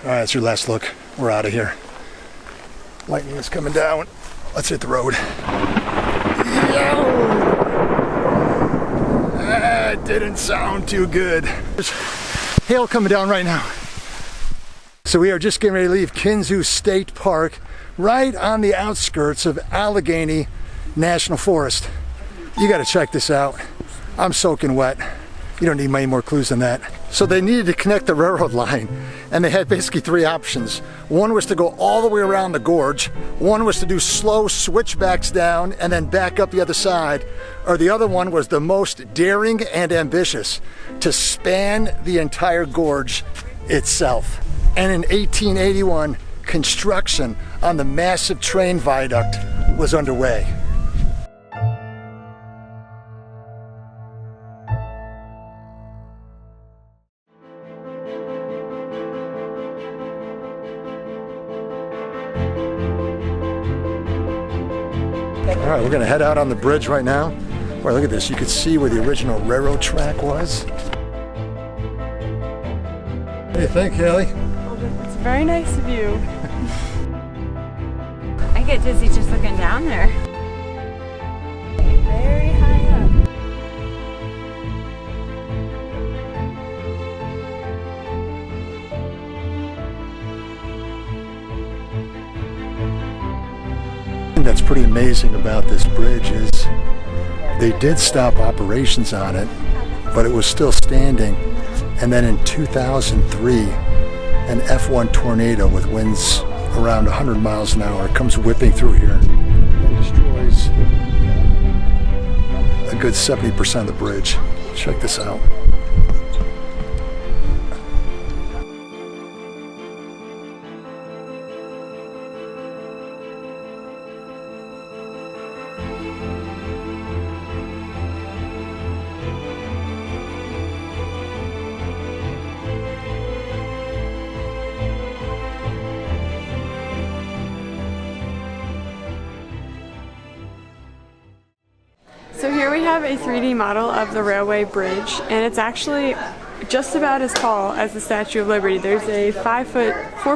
All right, that's your last look. We're out of here. Lightning is coming down. Let's hit the road. Yo! That didn't sound too good. There's hail coming down right now. So we are just getting ready to leave Kinzua State Park, right on the outskirts of Allegheny National Forest. You gotta check this out. I'm soaking wet. You don't need many more clues than that. So they needed to connect the railroad line, and they had basically three options. One was to go all the way around the gorge. One was to do slow switchbacks down and then back up the other side. Or the other one was the most daring and ambitious, to span the entire gorge itself. And in 1881, construction on the massive train viaduct was underway. All right, we're gonna head out on the bridge right now. Boy, look at this. You can see where the original railroad track was. What do you think, Haley? It's a very nice view. I get dizzy just looking down there. Very high up. That's pretty amazing about this bridge is they did stop operations on it, but it was still standing. And then in 2003, an F1 tornado with winds around 100 miles an hour comes whipping through here and destroys a good 70% of the bridge. Check this out. So here we have a 3D model of the railway bridge, and it's actually just about as tall as the Statue of Liberty. There's a 4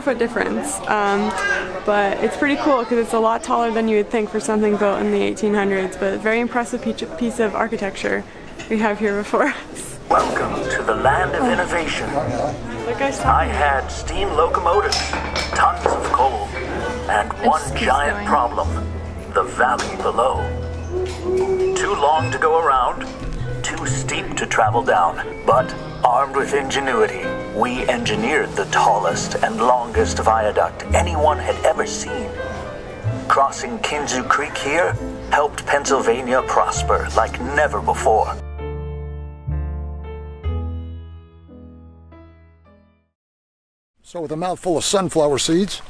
foot difference, but it's pretty cool because it's a lot taller than you would think for something built in the 1800s, but a very impressive piece of architecture we have here before us. Welcome to the land of innovation. I had steam locomotives, tons of coal, and one giant problem, the valley below. Too long to go around, too steep to travel down, but armed with ingenuity, we engineered the tallest and longest viaduct anyone had ever seen. Crossing Kinzua Creek here helped Pennsylvania prosper like never before. So with a mouthful of sunflower seeds,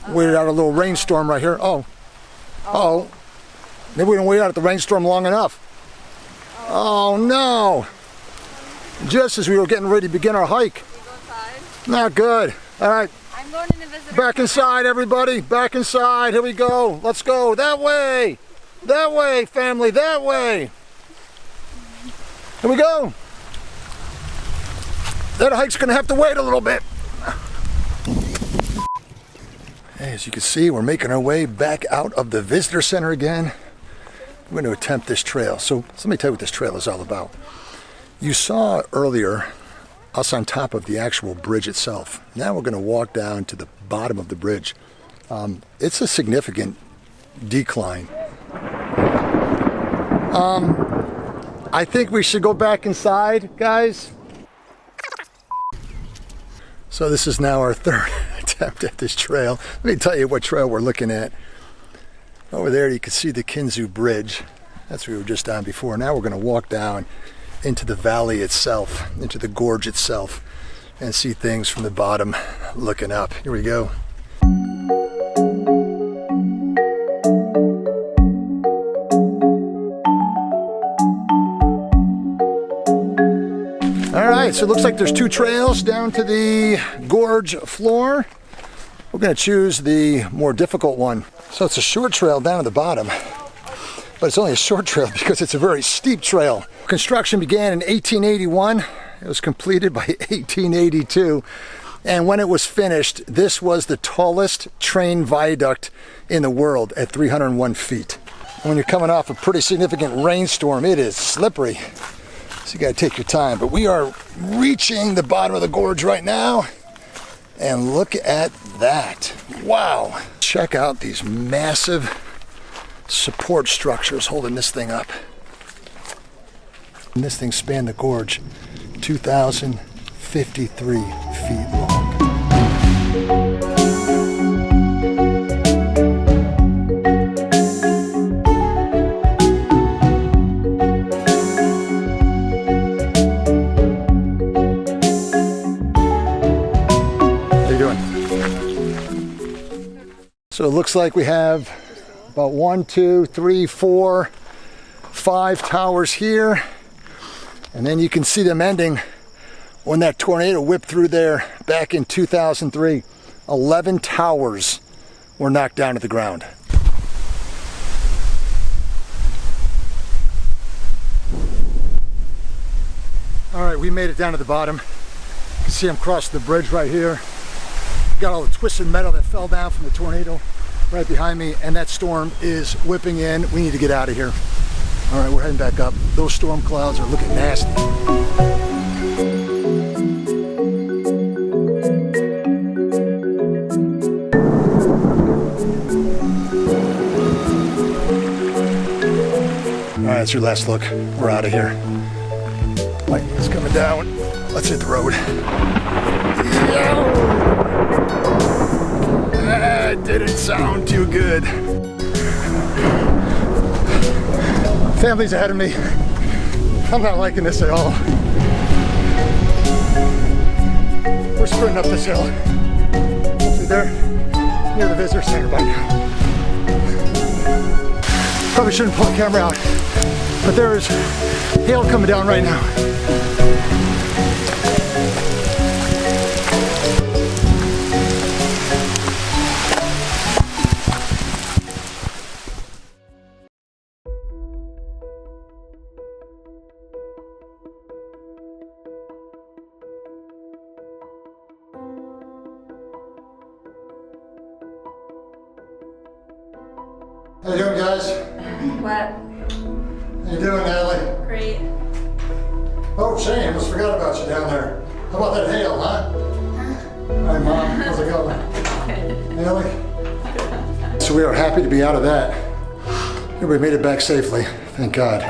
waited out a little rainstorm right here. Oh. Maybe we didn't wait out the rainstorm long enough. Oh no! Just as we were getting ready to begin our hike. Can we go inside? Not good. All right. I'm going in the visitor Back inside, everybody. Back inside. Here we go. Let's go. That way. That way, family. That way. Here we go. That hike's going to have to wait a little bit. Hey, as you can see, we're making our way back out of the visitor center again. We're going to attempt this trail. So let me tell you what this trail is all about. You saw earlier us on top of the actual bridge itself. Now we're going to walk down to the bottom of the bridge. It's a significant decline. I think we should go back inside, guys. So this is now our third attempt at this trail. Let me tell you what trail we're looking at. Over there you can see the Kinzua Bridge. That's what we were just on before. Now we're going to walk down into the valley itself, into the gorge itself, and see things from the bottom looking up. Here we go. All right, so it looks like there's two trails down to the gorge floor. We're going to choose the more difficult one. So it's a short trail down at the bottom, but it's only a short trail because it's a very steep trail. Construction began in 1881. It was completed by 1882. And when it was finished, this was the tallest train viaduct in the world at 301 feet. When you're coming off a pretty significant rainstorm, it is slippery. So you gotta take your time. But we are reaching the bottom of the gorge right now. And look at that. Wow. Check out these massive support structures holding this thing up. And this thing spanned the gorge 2,053 feet long. So it looks like we have about 1, 2, 3, 4, 5 towers here. And then you can see them ending when that tornado whipped through there back in 2003. 11 towers were knocked down to the ground. All right, we made it down to the bottom. You can see I'm crossing the bridge right here. Got all the twisted metal that fell down from the tornado right behind me, and that storm is whipping in. We need to get out of here. All right, we're heading back up. Those storm clouds are looking nasty. All right, that's your last look. We're out of here. Lightning is coming down. Let's hit the road. That didn't sound too good. Family's ahead of me. I'm not liking this at all. We're sprinting up this hill. Hopefully they're near the visitor center by now. Probably shouldn't pull the camera out, but there is hail coming down right now. How you doing, guys? What? How you doing, Natalie? Great. Oh, Shane, I almost forgot about you down there. How about that hail, huh? Hi, Mom. How's it going? Natalie? So we are happy to be out of that. Everybody made it back safely. Thank God.